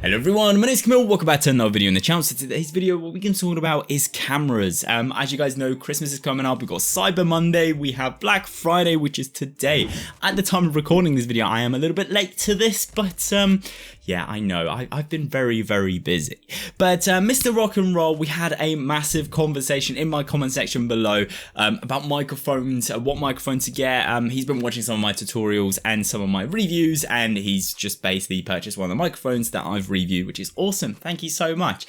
Hello everyone, my name is Camille, welcome back to another video in the channel. So today's video, what we can talk about is cameras. As you guys know, Christmas is coming up, we've got Cyber Monday, we have Black Friday, which is today. At the time of recording this video, I am a little bit late to this, but yeah, I know, I've been very busy. But Mr. Rock and Roll, we had a massive conversation in my comment section below about microphones, what microphone to get. He's been watching some of my tutorials and some of my reviews, and he's just basically purchased one of the microphones that I've reviewed, which is awesome. Thank you so much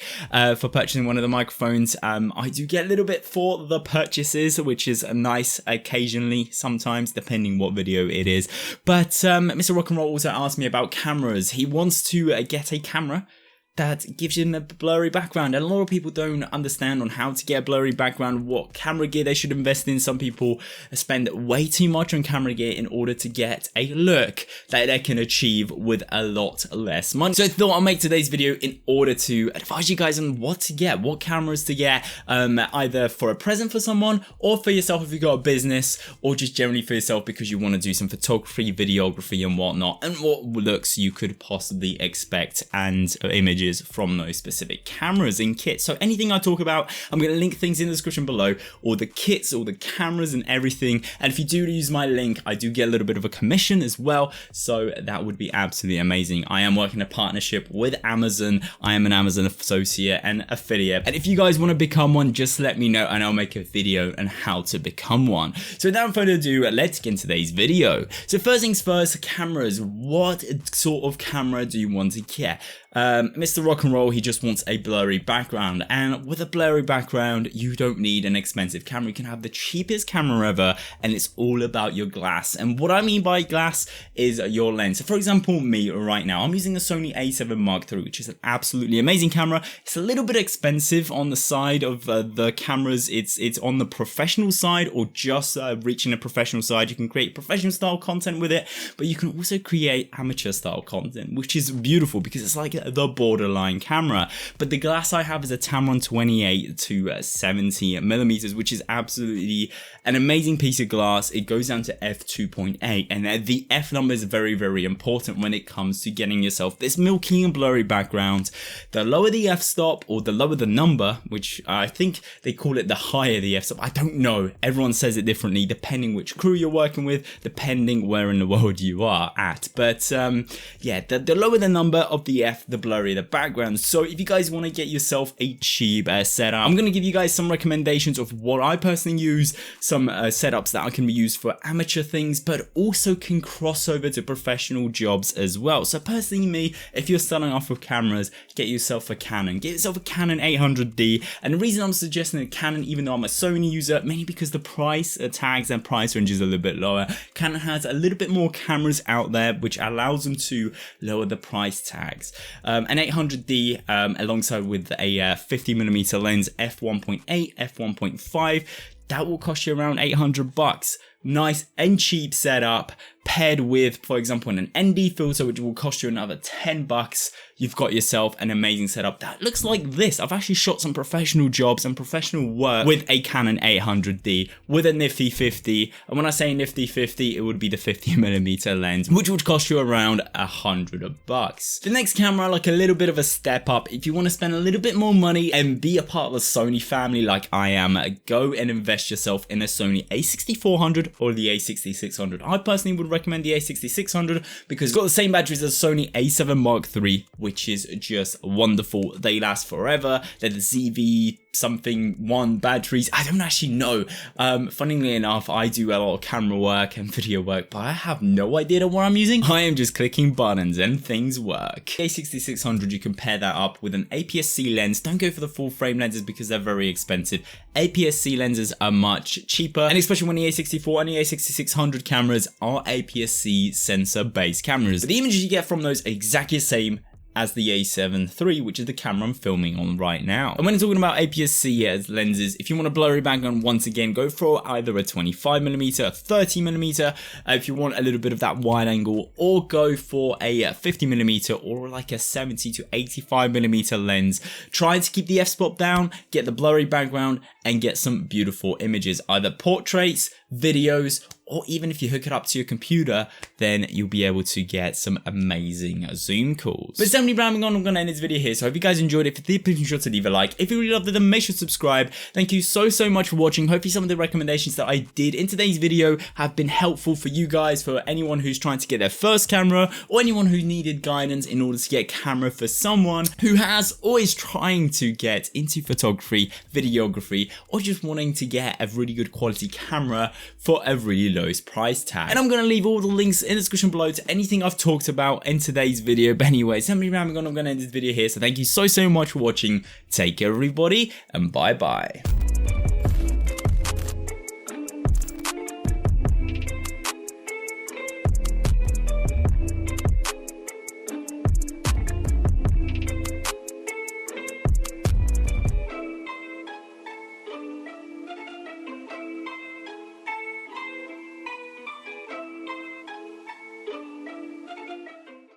for purchasing one of the microphones. I do get a little bit for the purchases, which is nice occasionally, sometimes, depending what video it is. But Mr. Rock and Roll also asked me about cameras. He wants to get a camera that gives you a blurry background, and a lot of people don't understand on how to get a blurry background, what camera gear they should invest in. Some people spend way too much on camera gear in order to get a look that they can achieve with a lot less money. So I thought I'll make today's video in order to advise you guys on what to get, what cameras to get, either for a present for someone or for yourself if you've got a business, or just generally for yourself because you want to do some photography, videography and whatnot, and what looks you could possibly expect and images from those specific cameras and kits. So anything I talk about, I'm going to link things in the description below, all the kits, all the cameras and everything. And if you do use my link, I do get a little bit of a commission as well, so that would be absolutely amazing. I am working a partnership with Amazon. I am an Amazon associate and affiliate, and if you guys want to become one, just let me know and I'll make a video on how to become one. So without further ado, let's get into today's video. So first things first, cameras. What sort of camera do you want to get? Mr. Rock and Roll, he just wants a blurry background, and with a blurry background you don't need an expensive camera. You can have the cheapest camera ever, and it's all about your glass. And what I mean by glass is your lens. So for example, me right now, I'm using a Sony A7 Mark III, which is an absolutely amazing camera. It's a little bit expensive on the side of the cameras. It's on the professional side, or just reaching a professional side. You can create professional style content with it, but you can also create amateur style content, which is beautiful because it's like the borderline camera. But the glass I have is a Tamron 28 to 70 millimeters, which is absolutely an amazing piece of glass. It goes down to f2.8, and the f number is very important when it comes to getting yourself this milky and blurry background. The lower the f stop, or the lower the number, which I think they call it the higher the f stop. I don't know, everyone says it differently depending which crew you're working with, depending where in the world you are at. But yeah, the lower the number of the f, the blurry the background. So if you guys want to get yourself a cheap setup, I'm going to give you guys some recommendations of what I personally use, some setups that can be used for amateur things, but also can cross over to professional jobs as well. So personally, me, if you're starting off with cameras, get yourself a Canon. Get yourself a Canon 800D. And the reason I'm suggesting a Canon, even though I'm a Sony user, mainly because the price tags and price range is a little bit lower. Canon has a little bit more cameras out there, which allows them to lower the price tags. An 800D alongside with a 50mm lens, f1.8, f1.5, that will cost you around 800 bucks. Nice and cheap setup, paired with, for example, an ND filter, which will cost you another 10 bucks. You've got yourself an amazing setup that looks like this. I've actually shot some professional jobs and professional work with a Canon 800D with a nifty 50. And when I say nifty 50, it would be the 50mm lens, which would cost you around 100 bucks. The next camera, like a little bit of a step up. If you want to spend a little bit more money and be a part of the Sony family like I am, go and invest yourself in a Sony A6400 or the A6600. I personally would recommend the A6600 because it's got the same batteries as Sony A7 Mark III, which is just wonderful. They last forever. They're the ZV something 1 batteries. I don't actually know. Funnily enough, I do a lot of camera work and video work, but I have no idea what I'm using. I am just clicking buttons and things work. A6600, you can pair that up with an APS-C lens. Don't go for the full frame lenses because they're very expensive. APS-C lenses are much cheaper, and especially when the A64 and the A6600 cameras are APS-C sensor based cameras. But the images you get from those are exactly the same as the A7 III, which is the camera I'm filming on right now. And when talking about APS-C lenses, if you want a blurry background, once again, go for either a 25mm, a 30mm, if you want a little bit of that wide angle, or go for a 50mm or like a 70 to 85mm lens. Try to keep the f-stop down, get the blurry background, and get some beautiful images, either portraits, videos, or even if you hook it up to your computer, then you'll be able to get some amazing Zoom calls. But definitely rambling on, I'm gonna end this video here. So I hope you guys enjoyed it. If you did, please be sure to leave a like. If you really loved it, then make sure to subscribe. Thank you so much for watching. Hopefully some of the recommendations that I did in today's video have been helpful for you guys, for anyone who's trying to get their first camera, or anyone who needed guidance in order to get a camera for someone who has always trying to get into photography, videography, or just wanting to get a really good quality camera for a really low price tag. And I'm going to leave all the links in the description below to anything I've talked about in today's video. But anyways, I'm going to end this video here. So thank you so much for watching. Take care everybody, and bye bye.